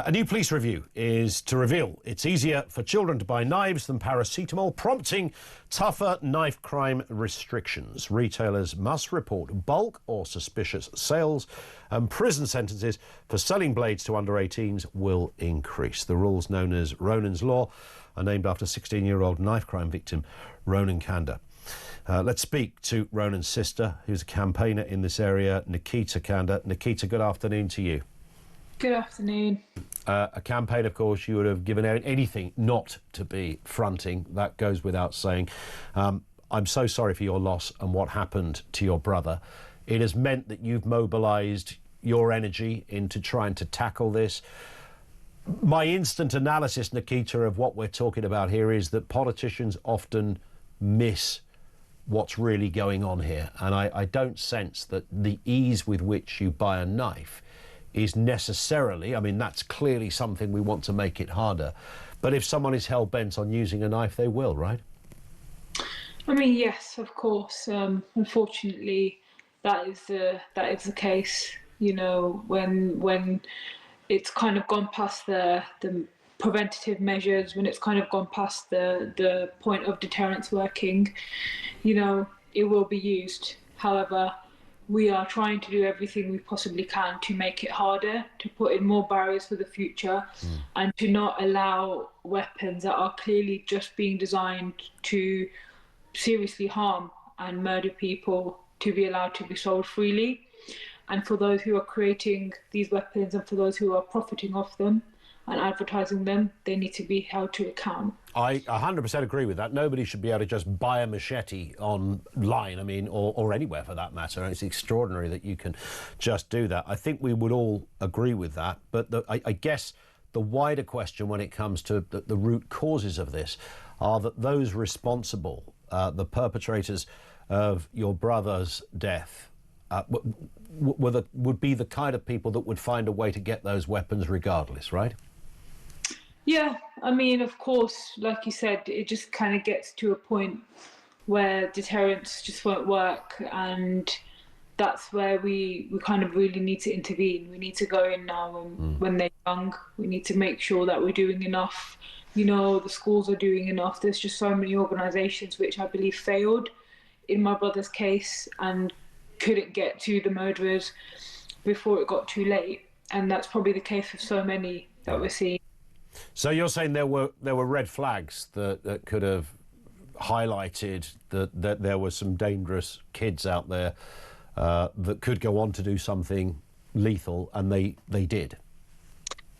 A new police review is to reveal it's easier for children to buy knives than paracetamol, prompting tougher knife crime restrictions. Retailers must report bulk or suspicious sales, and prison sentences for selling blades to under 18s will increase. The rules, known as Ronan's Law, are named after 16-year-old knife crime victim Ronan Kanda. Let's speak to Ronan's sister, who's a campaigner in this area, Nikita Kanda. Nikita, good afternoon to you. Good afternoon. A campaign, of course, you would have given out anything not to be fronting. That goes without saying. I'm so sorry for your loss and what happened to your brother. It has meant that you've mobilised your energy into trying to tackle this. My instant analysis, Nikita, of what we're talking about here is that politicians often miss what's really going on here. And I don't sense that the ease with which you buy a knife is necessarily, I mean, that's clearly something we want to make it harder. But if someone is hell-bent on using a knife, they will, right? I mean, yes, of course. Unfortunately, that is the case. You know, when it's kind of gone past the preventative measures, when it's kind of gone past the point of deterrence working, you know, it will be used. However, we are trying to do everything we possibly can to make it harder, to put in more barriers for the future, and to not allow weapons that are clearly just being designed to seriously harm and murder people to be allowed to be sold freely. And for those who are creating these weapons and for those who are profiting off them and advertising them, they need to be held to account. I 100% agree with that. Nobody should be able to just buy a machete online, I mean, or anywhere for that matter. And it's extraordinary that you can just do that. I think we would all agree with that. But I guess the wider question when it comes to the root causes of this are that those responsible, the perpetrators of your brother's death, would be the kind of people that would find a way to get those weapons regardless, right? Yeah, I mean, of course, like you said, it just kind of gets to a point where deterrence just won't work, and that's where we kind of really need to intervene. We need to go in now when they're young. We need to make sure that we're doing enough. You know, the schools are doing enough. There's just so many organisations which I believe failed in my brother's case and couldn't get to the murderers before it got too late. And that's probably the case with so many that we're seeing. So you're saying there were red flags that could have highlighted that there were some dangerous kids out there that could go on to do something lethal, and they did.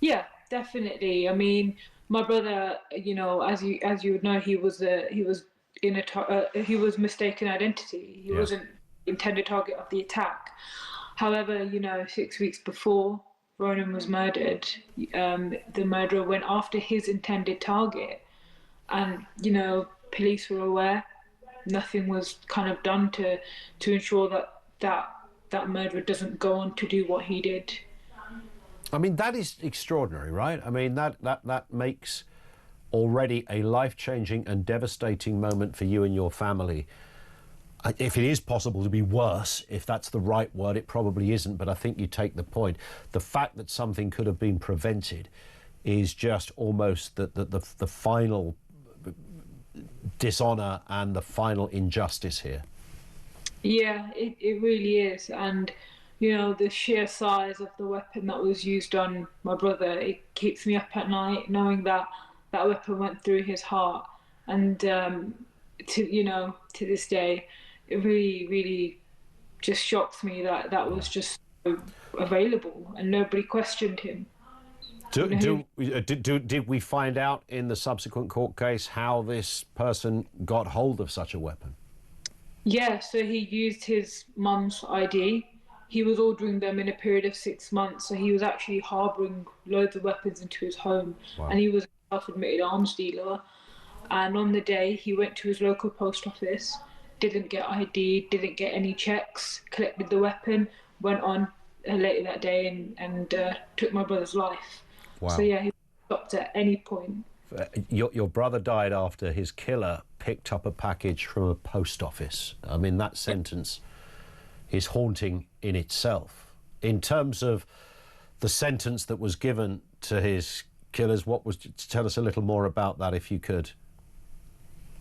Yeah, definitely. I mean, my brother, you know, as you would know, he was mistaken identity. He wasn't intended target of the attack. However, you know, 6 weeks before Ronan was murdered, the murderer went after his intended target, and you know, police were aware. Nothing was kind of done to ensure that murderer doesn't go on to do what he did. I mean, that is extraordinary, right? I mean, that makes already a life-changing and devastating moment for you and your family. If it is possible to be worse, if that's the right word, it probably isn't, but I think you take the point. The fact that something could have been prevented is just almost the final dishonour and the final injustice here. Yeah, it really is. And, you know, the sheer size of the weapon that was used on my brother, it keeps me up at night knowing that that weapon went through his heart. And, to this day, it really, really just shocks me that that was just so available and nobody questioned him. Did we find out in the subsequent court case how this person got hold of such a weapon? Yeah, so he used his mum's ID. He was ordering them in a period of 6 months, so he was actually harbouring loads of weapons into his home. Wow. And he was a self-admitted arms dealer. And on the day, he went to his local post office, didn't get ID, didn't get any checks, collected the weapon, went on later that day and took my brother's life. Wow. So yeah, he stopped at any point. Your brother died after his killer picked up a package from a post office. I mean, that sentence is haunting in itself. In terms of the sentence that was given to his killers. Tell us a little more about that, if you could.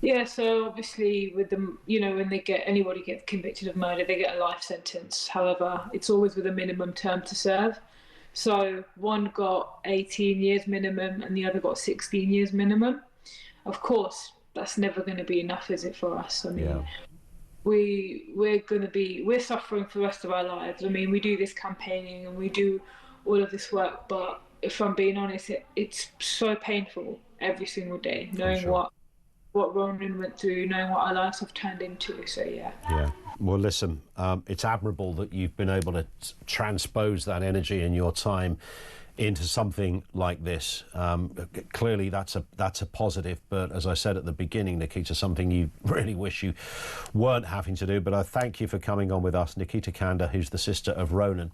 Yeah, so obviously with them, when anybody gets convicted of murder, they get a life sentence. However, it's always with a minimum term to serve. So one got 18 years minimum and the other got 16 years minimum. Of course, that's never going to be enough, is it, for us? I mean, we're suffering for the rest of our lives. I mean, we do this campaigning and we do all of this work, but if I'm being honest, it's so painful every single day, knowing what Ronan went through, knowing what our lives have turned into. So yeah. Yeah. Well, listen, it's admirable that you've been able to transpose that energy and your time into something like this. Clearly, that's a positive. But as I said at the beginning, Nikita, something you really wish you weren't having to do. But I thank you for coming on with us. Nikita Kanda, who's the sister of Ronan,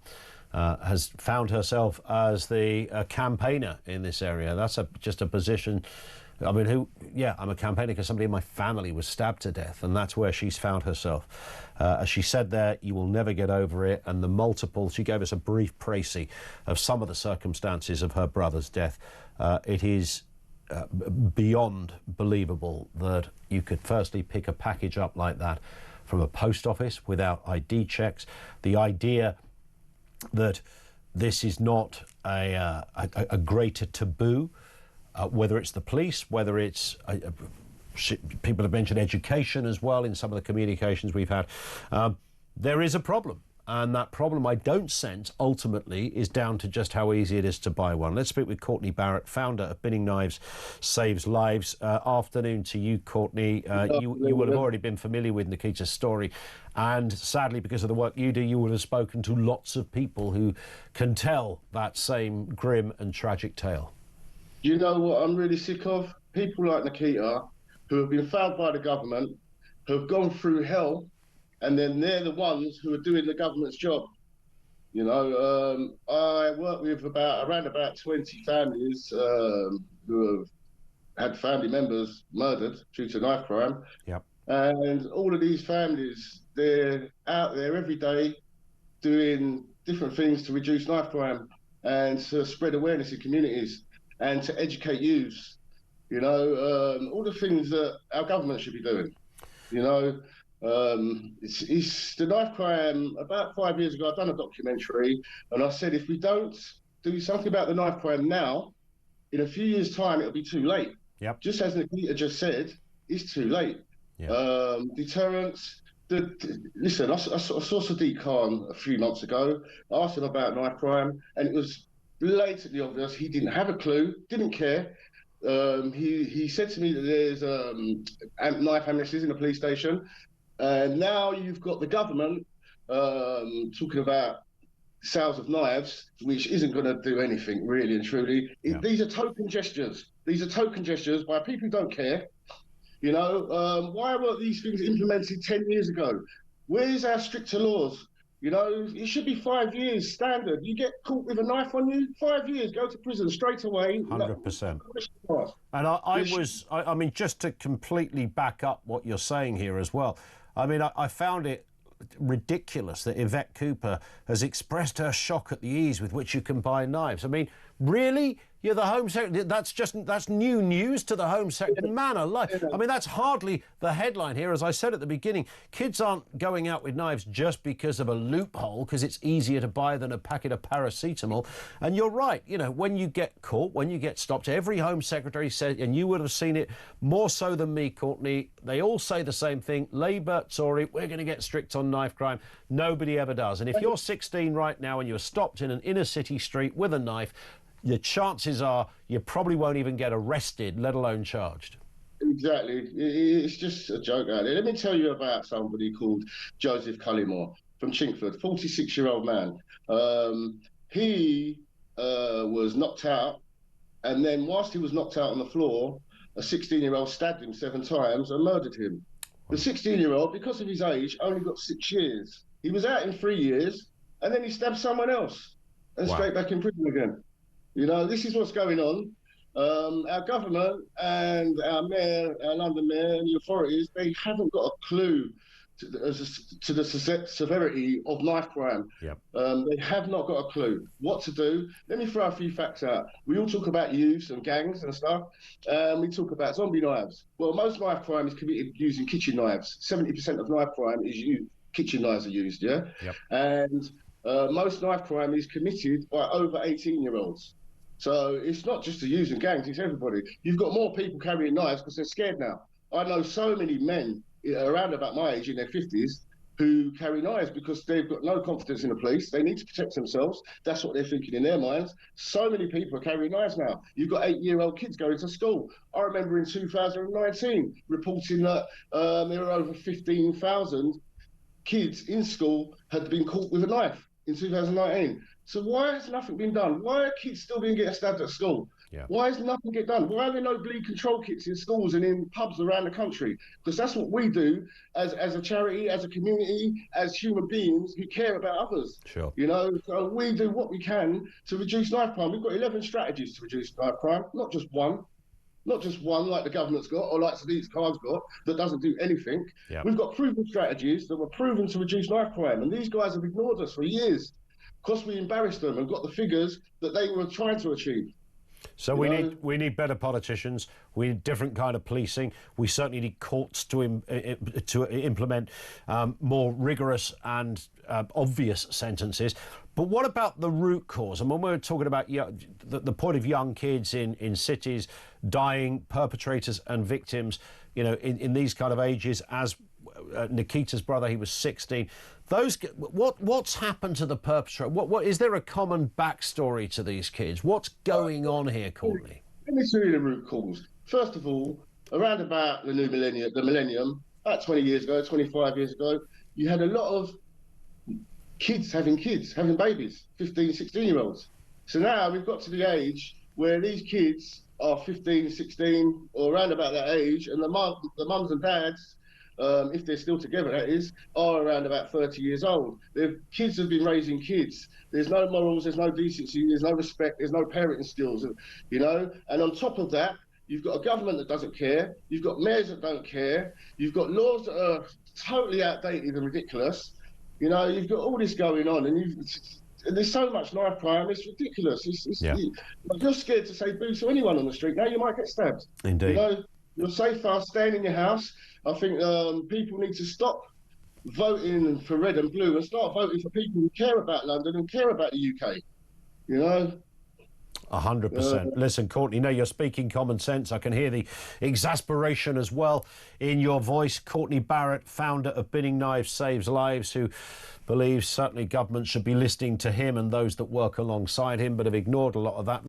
has found herself as the campaigner in this area. That's just a position. I mean, I'm a campaigner because somebody in my family was stabbed to death, and that's where she's found herself. As she said there, you will never get over it, and she gave us a brief précis of some of the circumstances of her brother's death. It is beyond believable that you could firstly pick a package up like that from a post office without ID checks. The idea that this is not a greater taboo, whether it's the police, whether it's people have mentioned education as well in some of the communications we've had. There is a problem, and that problem I don't sense ultimately is down to just how easy it is to buy one. Let's speak with Courtney Barrett, founder of Binning Knives Saves Lives. Afternoon to you, Courtney. You would have already been familiar with Nikita's story, and sadly, because of the work you do, you would have spoken to lots of people who can tell that same grim and tragic tale. You know what I'm really sick of? People like Nikita, who have been found by the government, who have gone through hell, and then they're the ones who are doing the government's job. You know, I work with around about 20 families who have had family members murdered due to knife crime. Yep. And all of these families, they're out there every day doing different things to reduce knife crime and to spread awareness in communities and to educate youths, all the things that our government should be doing. It's the knife crime. About 5 years ago, I've done a documentary, and I said, if we don't do something about the knife crime now, in a few years' time, it'll be too late. Yep. Just as Nikita just said, it's too late. Yep. Deterrents. Listen, I saw Sadiq Khan a few months ago. I asked him about knife crime, and it was blatantly obvious he didn't have a clue, didn't care. He said to me that there's knife amnesties in the police station, and now you've got the government talking about sales of knives, which isn't going to do anything really and truly. These are token gestures. These are token gestures by people who don't care. Why weren't these things implemented 10 years ago? Where's our stricter laws? It should be 5 years standard. You get caught with a knife on you, 5 years, go to prison straight away. 100%. And I mean, just to completely back up what you're saying here as well, I mean, I found it ridiculous that Yvette Cooper has expressed her shock at the ease with which you can buy knives. I mean, really? You're the Home Secretary. That's new news to the Home Secretary. Man alive. I mean, that's hardly the headline here. As I said at the beginning, kids aren't going out with knives just because of a loophole, because it's easier to buy than a packet of paracetamol. And you're right. When you get caught, when you get stopped, every Home Secretary says, and you would have seen it more so than me, Courtney, they all say the same thing. Labour, Tory, we're going to get strict on knife crime. Nobody ever does. And if you're 16 right now and you're stopped in an inner city street with a knife, the chances are you probably won't even get arrested, let alone charged. Exactly. It's just a joke out there. Let me tell you about somebody called Joseph Cullimore from Chinkford, 46-year-old man. He was knocked out, and then whilst he was knocked out on the floor, a 16-year-old stabbed him 7 times and murdered him. The 16-year-old, because of his age, only got 6 years. He was out in 3 years, and then he stabbed someone else and straight back in prison again. This is what's going on. Our government and our mayor, our London mayor and the authorities, they haven't got a clue to the severity of knife crime. Yep. They have not got a clue what to do. Let me throw a few facts out. We all talk about youths and gangs and stuff. We talk about zombie knives. Well, most knife crime is committed using kitchen knives. 70% of knife crime is used. Kitchen knives are used, yeah? Yep. And most knife crime is committed by over 18-year-olds. So it's not just the youths and gangs, it's everybody. You've got more people carrying knives because they're scared now. I know so many men around about my age, in their 50s, who carry knives because they've got no confidence in the police. They need to protect themselves. That's what they're thinking in their minds. So many people are carrying knives now. You've got 8-year-old kids going to school. I remember in 2019 reporting that there were over 15,000 kids in school had been caught with a knife in 2019. So why has nothing been done? Why are kids still being getting stabbed at school? Yeah. Why has nothing get done? Why are there no bleed control kits in schools and in pubs around the country? Because that's what we do as a charity, as a community, as human beings who care about others. Sure. You know, so we do what we can to reduce knife crime. We've got 11 strategies to reduce knife crime, not just one. Not just one like the government's got or like Sadiq Khan's got that doesn't do anything. Yeah. We've got proven strategies that were proven to reduce knife crime. And these guys have ignored us for years because we embarrassed them and got the figures that they were trying to achieve. So we need better politicians. We need different kind of policing. We certainly need courts to implement more rigorous and obvious sentences. But what about the root cause? And when we're talking about the point of young kids in cities dying, perpetrators and victims, you know, in these kind of ages, as Nikita's brother, he was 16. What's happened to the perpetrator? What is there a common backstory to these kids? What's going on here, Courtney? Let me tell you the root cause. First of all, around about the millennium, about 20 years ago, 25 years ago, you had a lot of kids, having babies, 15, 16-year-olds. So now we've got to the age where these kids are 15, 16, or around about that age, and the mums and dads, if they're still together, that is, are around about 30 years old. Their kids have been raising kids. There's no morals, there's no decency, there's no respect, there's no parenting skills, you know? And on top of that, you've got a government that doesn't care, you've got mayors that don't care, you've got laws that are totally outdated and ridiculous. You know, you've got all this going on, and there's so much knife crime, it's ridiculous. You're scared to say boo to anyone on the street. Now you might get stabbed. Indeed. You know, you're safer staying in your house. I think people need to stop voting for red and blue and start voting for people who care about London and care about the UK. You know? 100%. Listen, Courtney, no, you're speaking common sense. I can hear the exasperation as well in your voice. Courtney Barrett, founder of Binning Knives Saves Lives, who believes certainly government should be listening to him and those that work alongside him, but have ignored a lot of that.